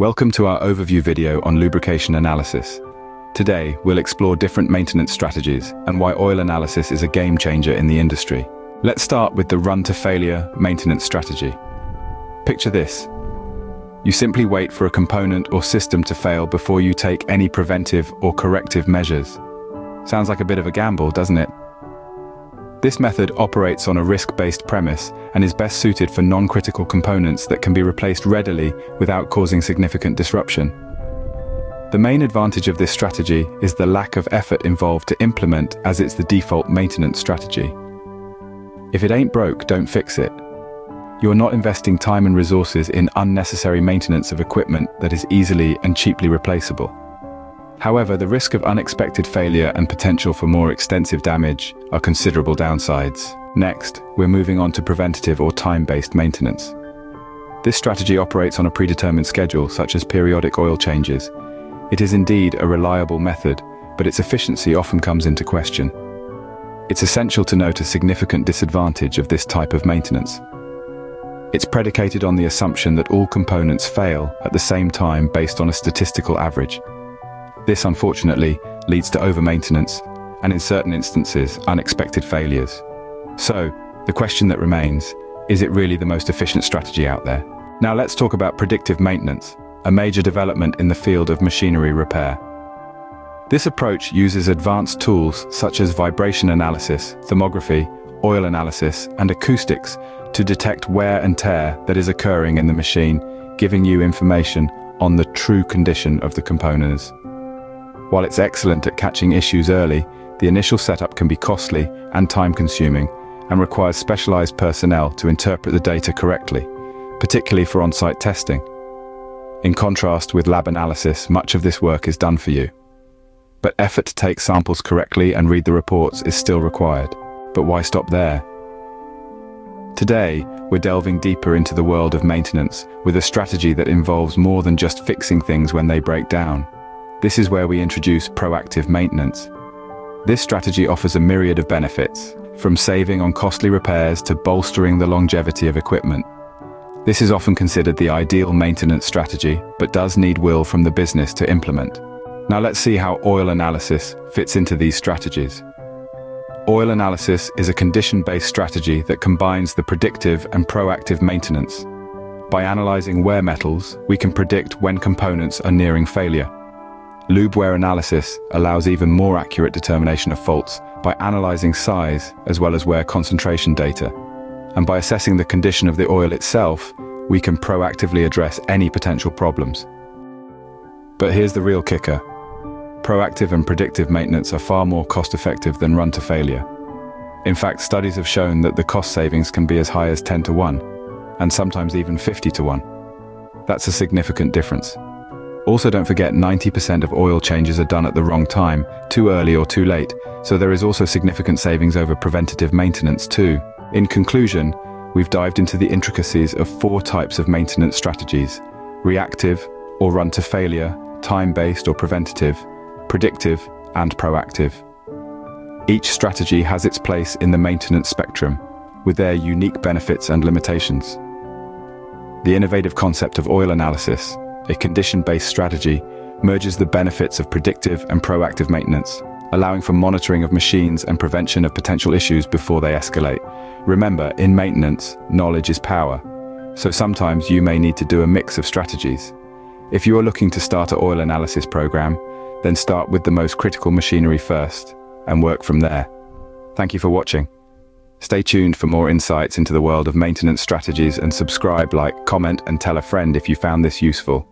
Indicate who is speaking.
Speaker 1: Welcome to our overview video on lubrication analysis. Today, we'll explore different maintenance strategies and why oil analysis is a game changer in the industry. Let's start with the run-to-failure maintenance strategy. Picture this. You simply wait for a component or system to fail before you take any preventive or corrective measures. Sounds like a bit of a gamble, doesn't it? This method operates on a risk-based premise and is best suited for non-critical components that can be replaced readily without causing significant disruption. The main advantage of this strategy is the lack of effort involved to implement, as it's the default maintenance strategy. If it ain't broke, don't fix it. You're not investing time and resources in unnecessary maintenance of equipment that is easily and cheaply replaceable. However, the risk of unexpected failure and potential for more extensive damage are considerable downsides. Next, we're moving on to preventative or time-based maintenance. This strategy operates on a predetermined schedule, such as periodic oil changes. It is indeed a reliable method, but its efficiency often comes into question. It's essential to note a significant disadvantage of this type of maintenance. It's predicated on the assumption that all components fail at the same time based on a statistical average. This, unfortunately, leads to over-maintenance and, in certain instances, unexpected failures. So, the question that remains, is it really the most efficient strategy out there? Now let's talk about predictive maintenance, a major development in the field of machinery repair. This approach uses advanced tools such as vibration analysis, thermography, oil analysis, and acoustics to detect wear and tear that is occurring in the machine, giving you information on the true condition of the components. While it's excellent at catching issues early, the initial setup can be costly and time-consuming and requires specialized personnel to interpret the data correctly, particularly for on-site testing. In contrast with lab analysis, much of this work is done for you. But effort to take samples correctly and read the reports is still required. But why stop there? Today, we're delving deeper into the world of maintenance with a strategy that involves more than just fixing things when they break down. This is where we introduce proactive maintenance. This strategy offers a myriad of benefits, from saving on costly repairs to bolstering the longevity of equipment. This is often considered the ideal maintenance strategy, but does need will from the business to implement. Now let's see how oil analysis fits into these strategies. Oil analysis is a condition-based strategy that combines the predictive and proactive maintenance. By analyzing wear metals, we can predict when components are nearing failure. Lube wear analysis allows even more accurate determination of faults by analyzing size as well as wear concentration data. And by assessing the condition of the oil itself, we can proactively address any potential problems. But here's the real kicker. Proactive and predictive maintenance are far more cost-effective than run-to-failure. In fact, studies have shown that the cost savings can be as high as 10 to 1, and sometimes even 50 to 1. That's a significant difference. Also, don't forget 90% of oil changes are done at the wrong time, too early or too late, so there is also significant savings over preventative maintenance too. In conclusion, we've dived into the intricacies of 4 types of maintenance strategies: reactive or run-to-failure, time-based or preventative, predictive and proactive. Each strategy has its place in the maintenance spectrum, with their unique benefits and limitations. The innovative concept of oil analysis, a condition-based strategy, merges the benefits of predictive and proactive maintenance, allowing for monitoring of machines and prevention of potential issues before they escalate. Remember, in maintenance, knowledge is power, so sometimes you may need to do a mix of strategies. If you are looking to start an oil analysis program, then start with the most critical machinery first and work from there. Thank you for watching. Stay tuned for more insights into the world of maintenance strategies and subscribe, like, comment, and tell a friend if you found this useful.